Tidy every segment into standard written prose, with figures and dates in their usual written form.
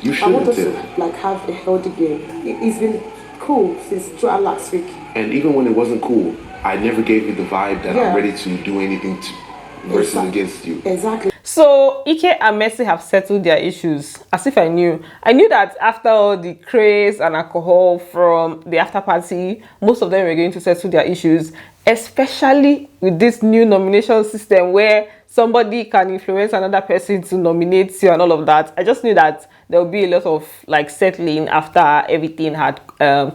You I want us shouldn't to like have a healthy game. It's been cool since throughout last week. And even when it wasn't cool, I never gave you the vibe that I'm ready to do anything versus against you. Exactly. So Ike and Mercy have settled their issues. As if I knew that after all the craze and alcohol from the after party, most of them were going to settle their issues, especially with this new nomination system where somebody can influence another person to nominate you and all of that. I just knew that there would be a lot of like settling after everything had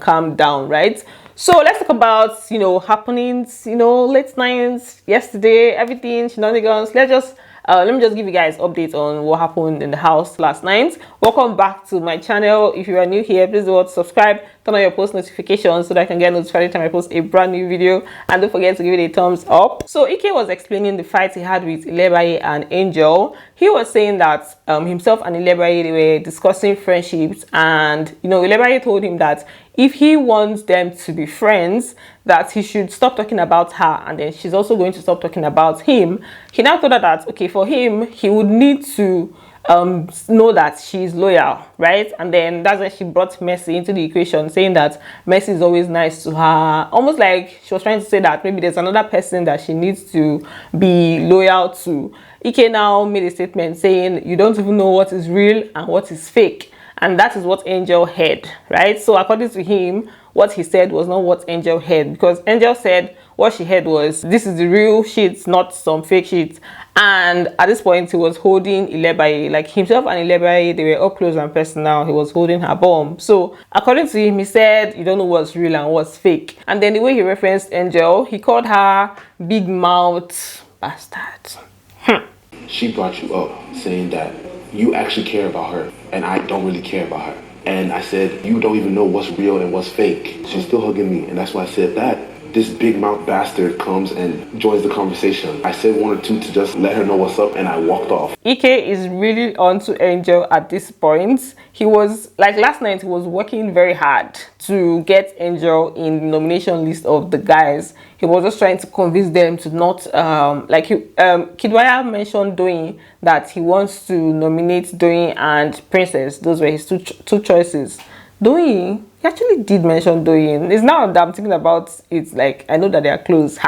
calmed down, right? So let's talk about, happenings, late nights, yesterday, everything, shenanigans. Let me just give you guys updates on what happened in the house last night. Welcome back to my channel. If you are new here, please do subscribe, turn on your post notifications so that I can get notified every time I post a brand new video, and don't forget to give it a thumbs up. So Ike was explaining the fight he had with Ilebaye and Angel. He was saying that himself and Ilebaye, they were discussing friendships, and Ilebaye told him that if he wants them to be friends, that he should stop talking about her, and then she's also going to stop talking about him. He now told her that, okay, for him, he would need to know that she's loyal, right? And then that's when she brought Mercy into the equation, saying that Mercy is always nice to her, almost like she was trying to say that maybe there's another person that she needs to be loyal to. Ike now made a statement saying you don't even know what is real and what is fake. And that is what Angel heard, right? So according to him, what he said was not what Angel heard, because Angel said what she heard was, this is the real shit, not some fake shit. And at this point, he was holding Ilebaye, like himself and Ilebaye, they were up close and personal. He was holding her bum. So according to him, he said, you don't know what's real and what's fake. And then the way he referenced Angel, he called her big mouth bastard. She brought you up saying that you actually care about her and I don't really care about her. And I said, you don't even know what's real and what's fake. She's still hugging me, and that's why I said that. This big mouth bastard comes and joins the conversation. I said one or two to just let her know what's up, and I walked off. Ike is really onto Angel at this point. He was, like last night, he was working very hard to get Angel in the nomination list of the guys. He was just trying to convince them to not, Kidwaya mentioned Doyin, that he wants to nominate Doyin and Princess. Those were his two choices. Doyin, he actually did mention Doyin. It's now that I'm thinking about it, like I know that they are close.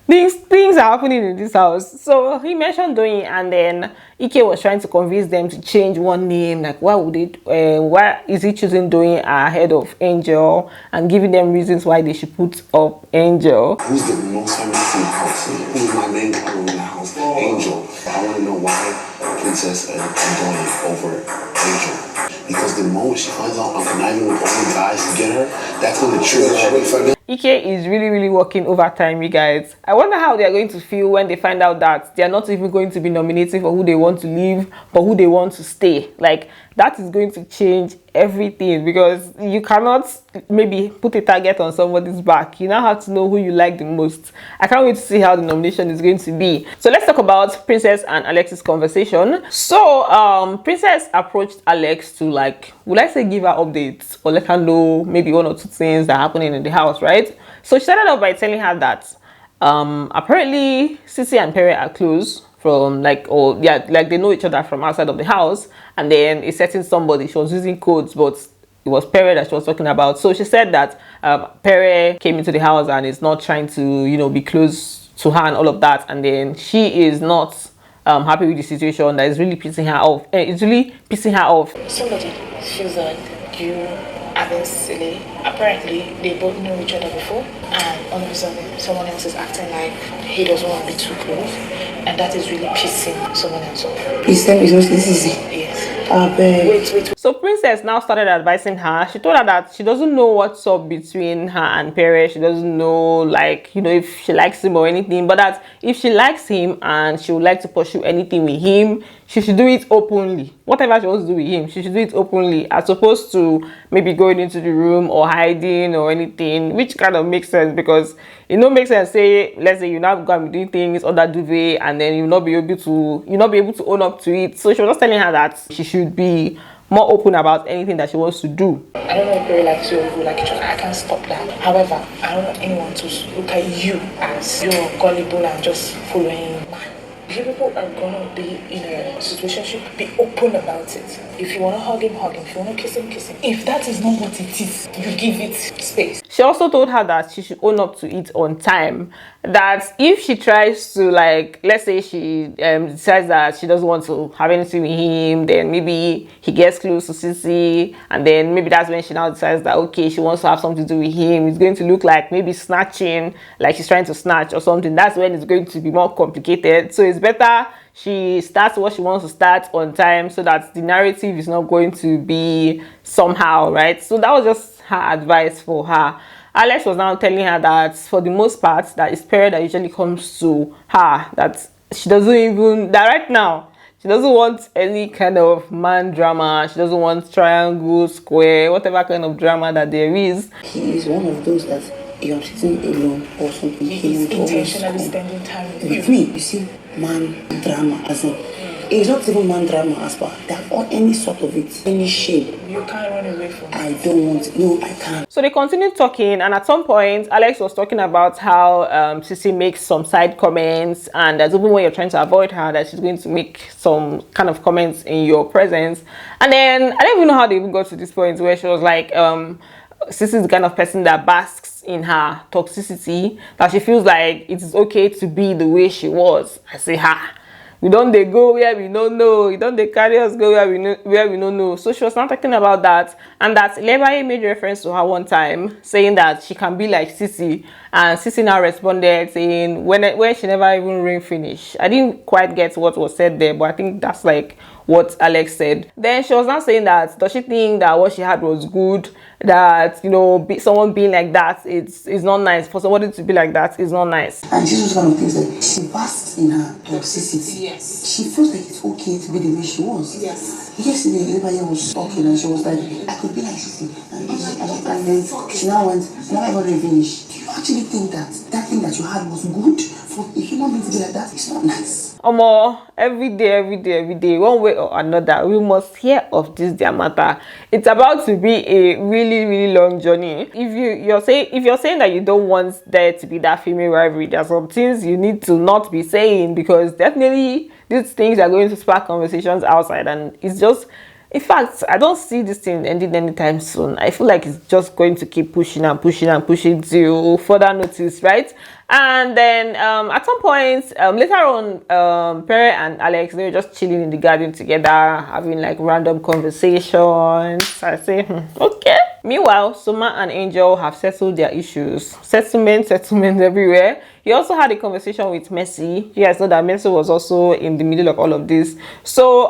These things are happening in this house. So he mentioned Doyin, and then Ike was trying to convince them to change one name. Like, why is he choosing Doyin ahead of Angel, and giving them reasons why they should put up Angel. Who's the most feminist in the house? Who's my main partner in the house? Angel. I want to know why Princess and Doyin over Angel. Because the moment she finds out I'm conniving with all the guys to get her, that's when the trigger. Ike is really working overtime, you guys. I wonder how they are going to feel when they find out that they are not even going to be nominating for who they want to leave, but who they want to stay. Like, that is going to change everything, because you cannot maybe put a target on somebody's back. You now have to know who you like the most. I can't wait to see how the nomination is going to be. So let's talk about Princess and Alex's conversation. So Princess approached Alex to, like, would I say give her updates or let her know maybe one or two things that are happening in the house, right? So she started off by telling her that apparently Ceec and Perry are close from like they know each other from outside of the house, and then a certain somebody, she was using codes, but it was Perry that she was talking about. So she said that Perry came into the house and is not trying to be close to her and all of that, and then she is not happy with the situation. That is really pissing her off. It's really pissing her off. Somebody feels like you are being silly. Apparently they both knew each other before, and all of a sudden someone else is acting like he doesn't want to be too close, and that is really pissing someone else off. Is that this easy? Yes. Wait. So Princess now started advising her. She told her that she doesn't know what's up between her and Perry. She doesn't know, like, if she likes him or anything, but that if she likes him and she would like to pursue anything with him, she should do it openly. Whatever she wants to do with him, she should do it openly, as opposed to maybe going into the room or hiding or anything, which kind of makes sense, because it don't make sense. Say, let's say you now go and be doing things under duvet, and then you'll not be able to own up to it. So she was just telling her that she should be more open about anything that she wants to do. I don't know if Perry likes you or you like each other. I can't stop that. However, I don't want anyone to look at you as you're gullible and just following man. You people are gonna be in a situationship, be open about it. If you wanna hug him, hug him. If you wanna kiss him, kiss him. If that is not what it is, you give it space. She also told her that she should own up to it on time. That if she tries to, like, let's say she decides that she doesn't want to have anything with him, then maybe he gets close to Cece, and then maybe that's when she now decides that, okay, she wants to have something to do with him. It's going to look like maybe snatching, like she's trying to snatch or something. That's when it's going to be more complicated. So it's better she starts what she wants to start on time, so that the narrative is not going to be somehow, right? So that was just her advice for her. Alex was now telling her that for the most part, that it's period that usually comes to her, that she doesn't even, that right now she doesn't want any kind of man drama. She doesn't want triangle, square, whatever kind of drama that there is. He is one of those that you're sitting alone or something. He is intentionally spending time with me. You see, man drama as in, it's not even man drama as far that or any sort of it, any shape. You can't run away from it. I don't want. No, I can't. So they continued talking, and at some point, Alex was talking about how Cece makes some side comments, and that even when you're trying to avoid her, that she's going to make some kind of comments in your presence. And then I don't even know how they even got to this point where she was like, Cece is the kind of person that basks in her toxicity, that she feels like it is okay to be the way she was. I say, ha. We don't they go where we don't know. You don't they carry us go where we don't know. So she was not talking about that, and that Ilebaye made reference to her one time, saying that she can be like Cece, and Cece now responded saying when she never even ring finish. I didn't quite get what was said there, but I think that's like what Alex said. Then she was now saying that does she think that what she had was good, that, you know, someone being like that, it's not nice. For somebody to be like that is not nice. And this was one of the things that she basks in her toxicity. Yes. She feels like it's okay to be the way she was. Yes. Yesterday, Ilebaye was talking and she was like, I could be like Cece. And then she now went, now I finish. Do you actually think that that thing that you had was good? For a human being to be like that, it's not nice. Every day, one way or another, we must hear of this their matter. It's about to be a really long journey. If you're saying that you don't want there to be that female rivalry, there's some things you need to not be saying, because definitely these things are going to spark conversations outside, and it's just, in fact, I don't see this thing ending anytime soon. I feel like it's just going to keep pushing to further notice, right? And then at some point later on, Pere and Alex, they were just chilling in the garden together, having like random conversations. I say, okay. Meanwhile, Soma and Angel have settled their issues. Settlement everywhere. He also had a conversation with Mercy. You guys know that Mercy was also in the middle of all of this. So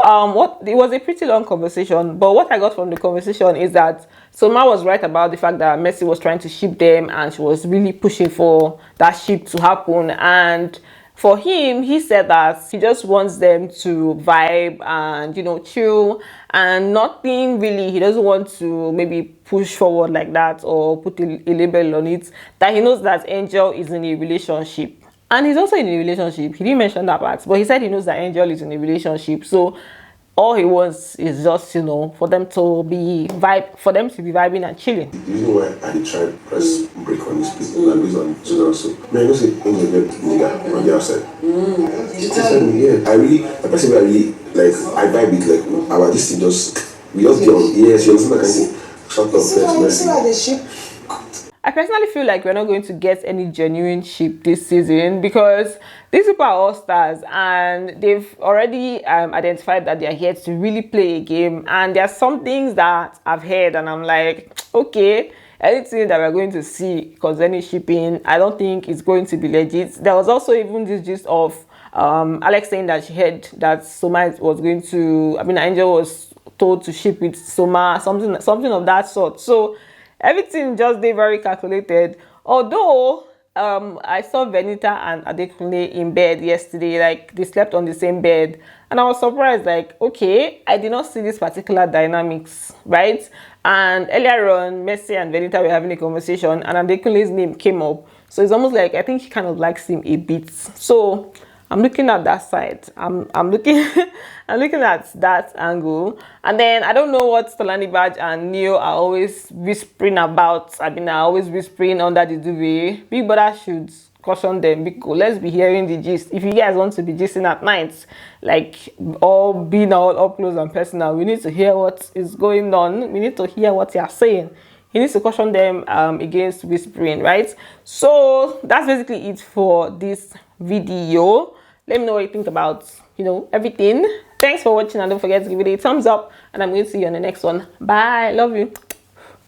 it was a pretty long conversation, but what I got from the conversation is that Soma was right about the fact that Mercy was trying to ship them, and she was really pushing for that ship to happen. And for him, he said that he just wants them to vibe and, you know, chill, and nothing really, he doesn't want to maybe push forward like that or put a label on it. That he knows that Angel is in a relationship, and he's also in a relationship. He didn't mention that part, but he said he knows that Angel is in a relationship. So all he wants is just, you know, for them to be vibing and chilling. The reason why I tried to press break on this people that based on Susan also. Man, I know say Angel get nigga on the outside. She told me, yeah. I personally like, I vibe it like our this thing just, we just get on, yes, you understand, like, shut up, first, Mercy. I personally feel like we're not going to get any genuine ship this season, because these people are all stars, and they've already identified that they're here to really play a game. And there are some things that I've heard and I'm like, okay, anything that we're going to see concerning shipping, I don't think it's going to be legit. There was also even this gist of Alex saying that she heard that Soma was going to, Angel was told to ship with Soma, something of that sort. So everything just did very calculated. Although I saw Venita and Adekunle in bed yesterday, like they slept on the same bed, and I was surprised, like, okay, I did not see this particular dynamics, right? And earlier on, Mercy and Venita were having a conversation, and Adekunle's name came up, so it's almost like I think she kind of likes him a bit. So I'm looking at that side. I'm looking at that angle. And then I don't know what Stolani Badge and Neo are always whispering about. Are always whispering under the duvet. Big Brother should caution them, because let's be hearing the gist. If you guys want to be gisting at night, like all being all up close and personal, we need to hear what is going on. We need to hear what you are saying. He needs to caution them against whispering, right? So that's basically it for this video. Let me know what you think about, everything. Thanks for watching, and don't forget to give it a thumbs up, and I'm going to see you on the next one. Bye. Love you.